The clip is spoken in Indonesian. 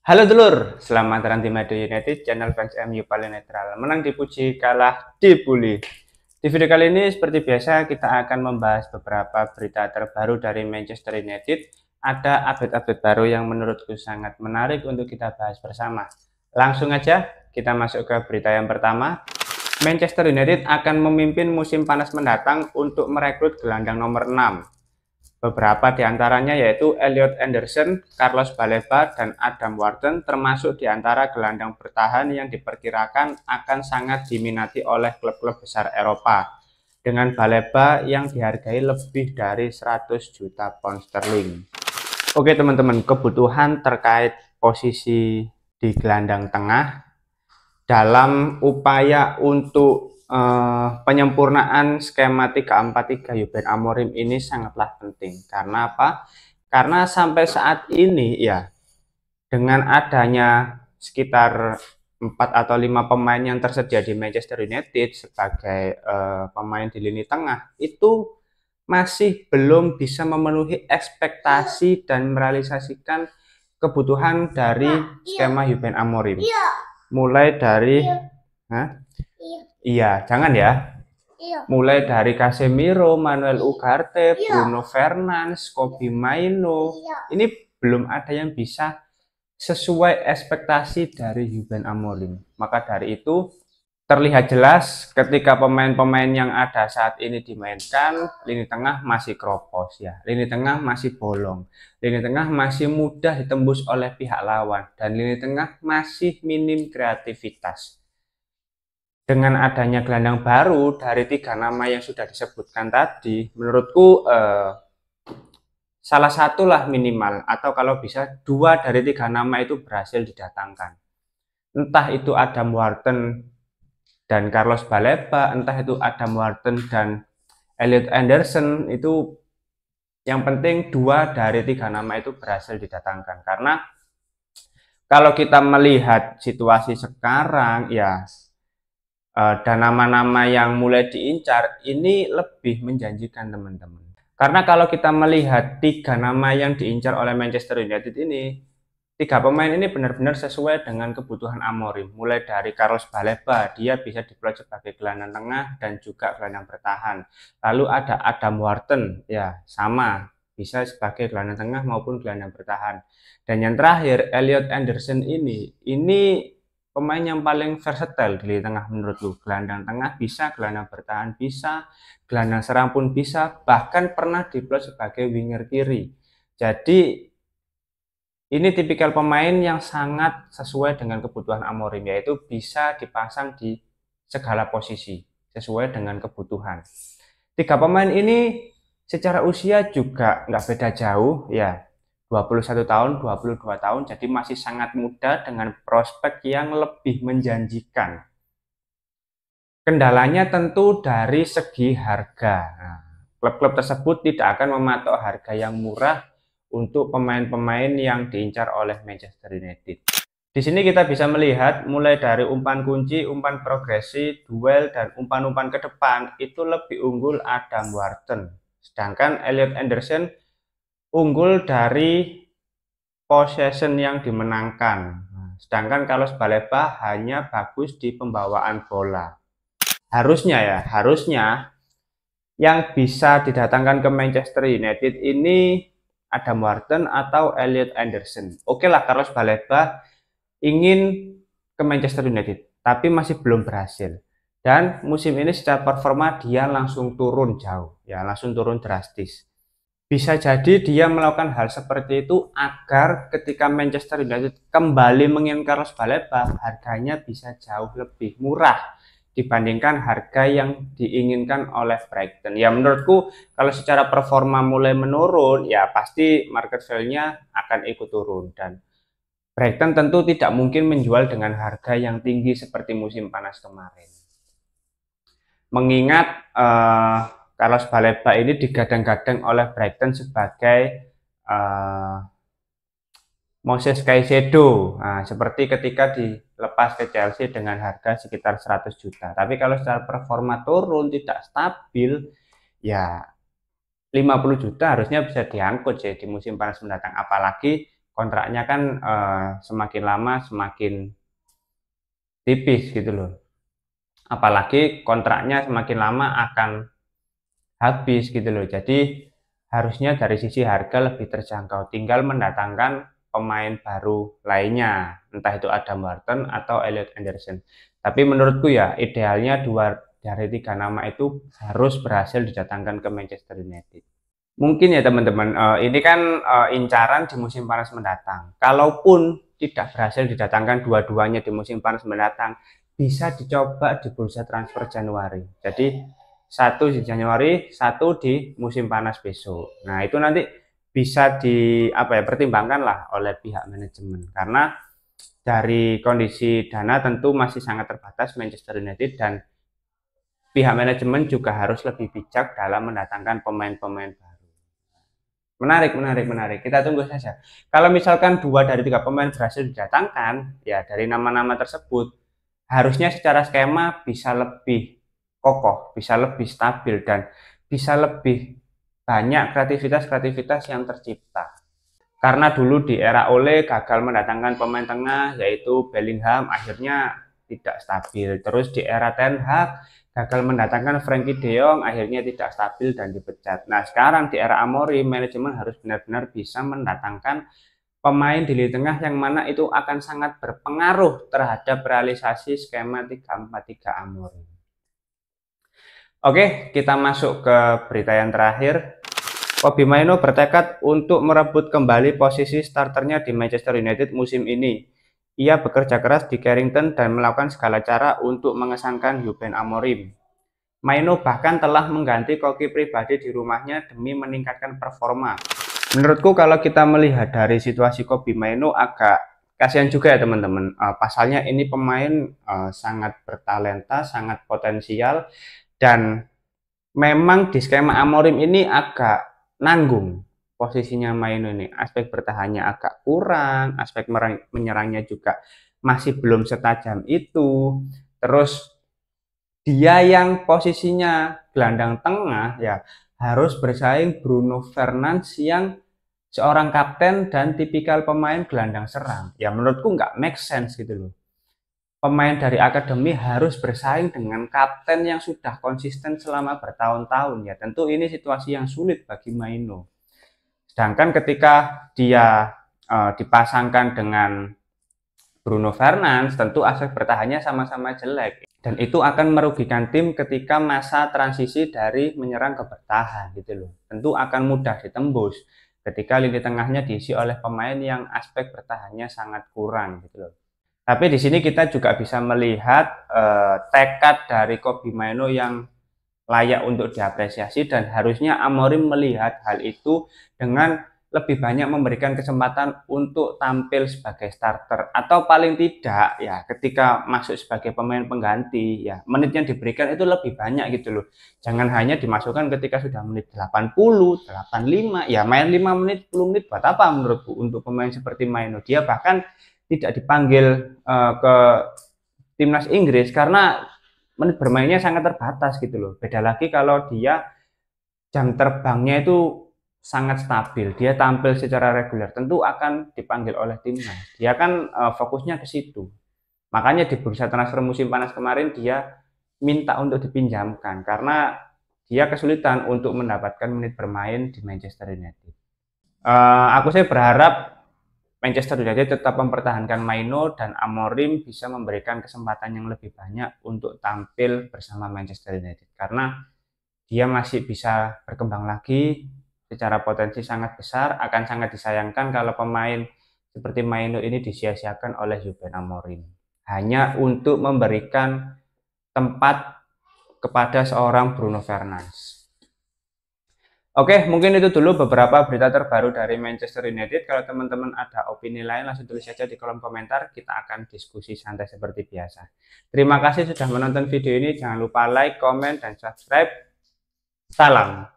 Halo dulur, selamat datang di Madrid United, channel fans MU paling netral. Menang dipuji, kalah dibully. Di video kali ini seperti biasa kita akan membahas beberapa berita terbaru dari Manchester United. Ada update-update baru yang menurutku sangat menarik untuk kita bahas bersama. Langsung aja kita masuk ke berita yang pertama. Manchester United akan memimpin musim panas mendatang untuk merekrut gelandang nomor 6. Beberapa di antaranya yaitu Elliot Anderson, Carlos Baleba, dan Adam Wharton termasuk di antara gelandang bertahan yang diperkirakan akan sangat diminati oleh klub-klub besar Eropa. Dengan Baleba yang dihargai lebih dari 100 juta pound sterling. Oke teman-teman, kebutuhan terkait posisi di gelandang tengah dalam upaya untuk penyempurnaan skema 3-4-3 Ruben Amorim ini sangatlah penting. Karena apa? Karena sampai saat ini ya, dengan adanya sekitar 4 atau 5 pemain yang tersedia di Manchester United sebagai pemain di lini tengah, itu masih belum bisa memenuhi ekspektasi dan merealisasikan kebutuhan dari skema Ruben Amorim. Mulai dari iya, jangan ya. Mulai dari Casemiro, Manuel Ugarte, Bruno Fernandes, Kobbie Mainoo. Ini belum ada yang bisa sesuai ekspektasi dari Ruben Amorim. Maka dari itu terlihat jelas ketika pemain-pemain yang ada saat ini dimainkan, lini tengah masih kropos ya. Lini tengah masih bolong. Lini tengah masih mudah ditembus oleh pihak lawan dan lini tengah masih minim kreativitas. Dengan adanya gelandang baru dari 3 nama yang sudah disebutkan tadi, menurutku salah satu lah minimal, atau kalau bisa 2 dari 3 nama itu berhasil didatangkan. Entah itu Adam Wharton dan Carlos Baleba, entah itu Adam Wharton dan Elliot Anderson, itu yang penting 2 dari 3 nama itu berhasil didatangkan. Karena kalau kita melihat situasi sekarang ya, dan nama-nama yang mulai diincar ini lebih menjanjikan teman-teman. Karena kalau kita melihat 3 nama yang diincar oleh Manchester United ini, 3 pemain ini benar-benar sesuai dengan kebutuhan Amorim. Mulai dari Carlos Baleba, dia bisa diplot sebagai gelandang tengah dan juga gelandang bertahan. Lalu ada Adam Wharton, ya sama, bisa sebagai gelandang tengah maupun gelandang bertahan. Dan yang terakhir, Elliot Anderson ini pemain yang paling versatile di lini tengah menurutku. Gelandang tengah bisa, gelandang bertahan bisa, gelandang serang pun bisa, bahkan pernah diplot sebagai winger kiri. Jadi ini tipikal pemain yang sangat sesuai dengan kebutuhan Amorim, yaitu bisa dipasang di segala posisi sesuai dengan kebutuhan. 3 pemain ini secara usia juga nggak beda jauh ya. 21 tahun, 22 tahun, jadi masih sangat muda dengan prospek yang lebih menjanjikan. Kendalanya tentu dari segi harga. Klub-klub tersebut tidak akan mematok harga yang murah untuk pemain-pemain yang diincar oleh Manchester United. Di sini kita bisa melihat mulai dari umpan kunci, umpan progresi, duel, dan umpan-umpan ke depan itu lebih unggul Adam Wharton. Sedangkan Elliot Anderson unggul dari possession yang dimenangkan. Sedangkan Carlos Baleba hanya bagus di pembawaan bola. Harusnya yang bisa didatangkan ke Manchester United ini Adam Wharton atau Elliot Anderson. Oke lah, Carlos Baleba ingin ke Manchester United, tapi masih belum berhasil. Dan musim ini secara performa dia langsung turun jauh, ya langsung turun drastis. Bisa jadi dia melakukan hal seperti itu agar ketika Manchester United kembali menginginkan Carlos Baleba, harganya bisa jauh lebih murah dibandingkan harga yang diinginkan oleh Brighton. Ya menurutku kalau secara performa mulai menurun, ya pasti market value-nya akan ikut turun. Dan Brighton tentu tidak mungkin menjual dengan harga yang tinggi seperti musim panas kemarin. Mengingat Carlos Baleba ini digadang-gadang oleh Brighton sebagai Moses Caicedo. Nah, seperti ketika dilepas ke Chelsea dengan harga sekitar 100 juta. Tapi kalau secara performa turun tidak stabil, ya 50 juta harusnya bisa diangkut ya di musim panas mendatang. Apalagi kontraknya kan semakin lama semakin tipis gitu loh. Apalagi kontraknya semakin lama akan habis gitu loh. Jadi harusnya dari sisi harga lebih terjangkau, tinggal mendatangkan pemain baru lainnya, entah itu Adam Wharton atau Elliot Anderson. Tapi menurutku ya idealnya 2 dari 3 nama itu harus berhasil didatangkan ke Manchester United. Mungkin ya teman-teman, ini kan incaran di musim panas mendatang. Kalaupun tidak berhasil didatangkan dua-duanya di musim panas mendatang, bisa dicoba di bursa transfer Januari. Jadi satu di Januari, satu di musim panas besok. Nah itu nanti bisa pertimbangkan lah oleh pihak manajemen, karena dari kondisi dana tentu masih sangat terbatas Manchester United, dan pihak manajemen juga harus lebih bijak dalam mendatangkan pemain-pemain baru. Menarik. Kita tunggu saja. Kalau misalkan 2 dari 3 pemain berhasil didatangkan, ya dari nama-nama tersebut harusnya secara skema bisa lebih kokoh, bisa lebih stabil, dan bisa lebih banyak kreativitas yang tercipta. Karena dulu di era Ole gagal mendatangkan pemain tengah yaitu Bellingham, akhirnya tidak stabil. Terus di era Ten Hag gagal mendatangkan Frankie De Jong, akhirnya tidak stabil dan dipecat. Nah sekarang di era Amorim, manajemen harus benar-benar bisa mendatangkan pemain di lini tengah yang mana itu akan sangat berpengaruh terhadap realisasi skema 3-4-3 Amorim. Oke, kita masuk ke berita yang terakhir. Kobbie Mainoo bertekad untuk merebut kembali posisi starternya di Manchester United musim ini. Ia bekerja keras di Carrington dan melakukan segala cara untuk mengesankan Ruben Amorim. Mainoo bahkan telah mengganti koki pribadi di rumahnya demi meningkatkan performa. Menurutku kalau kita melihat dari situasi Kobbie Mainoo agak kasihan juga ya teman-teman. Pasalnya ini pemain sangat bertalenta, sangat potensial, dan memang di skema Amorim ini agak nanggung posisinya Mainoo ini. Aspek bertahannya agak kurang, aspek menyerangnya juga masih belum setajam itu. Terus dia yang posisinya gelandang tengah ya harus bersaing Bruno Fernandes yang seorang kapten dan tipikal pemain gelandang serang. Ya menurutku nggak make sense gitu loh. Pemain dari akademi harus bersaing dengan kapten yang sudah konsisten selama bertahun-tahun, ya tentu ini situasi yang sulit bagi Mainoo. Sedangkan ketika dia dipasangkan dengan Bruno Fernandes, tentu aspek bertahannya sama-sama jelek, dan itu akan merugikan tim ketika masa transisi dari menyerang ke bertahan gitu loh. Tentu akan mudah ditembus ketika lini tengahnya diisi oleh pemain yang aspek bertahannya sangat kurang gitu loh. Tapi di sini kita juga bisa melihat tekad dari Kobbie Mainoo yang layak untuk diapresiasi, dan harusnya Amorim melihat hal itu dengan lebih banyak memberikan kesempatan untuk tampil sebagai starter, atau paling tidak ya ketika masuk sebagai pemain pengganti ya menit yang diberikan itu lebih banyak gitu loh. Jangan hanya dimasukkan ketika sudah menit 80, 85, ya main 5 menit, 10 menit buat apa menurutku untuk pemain seperti Mainoo. Dia bahkan tidak dipanggil ke timnas Inggris karena menit bermainnya sangat terbatas gitu loh. Beda lagi kalau dia jam terbangnya itu sangat stabil, dia tampil secara reguler, tentu akan dipanggil oleh timnas. Dia kan fokusnya ke situ. Makanya di bursa transfer musim panas kemarin dia minta untuk dipinjamkan karena dia kesulitan untuk mendapatkan menit bermain di Manchester United. Aku sih berharap Manchester United tetap mempertahankan Mainoo dan Amorim bisa memberikan kesempatan yang lebih banyak untuk tampil bersama Manchester United, karena dia masih bisa berkembang lagi secara potensi sangat besar. Akan sangat disayangkan kalau pemain seperti Mainoo ini disia-siakan oleh Ruben Amorim hanya untuk memberikan tempat kepada seorang Bruno Fernandes. Oke, mungkin itu dulu beberapa berita terbaru dari Manchester United. Kalau teman-teman ada opini lain, langsung tulis saja di kolom komentar. Kita akan diskusi santai seperti biasa. Terima kasih sudah menonton video ini. Jangan lupa like, komen, dan subscribe. Salam.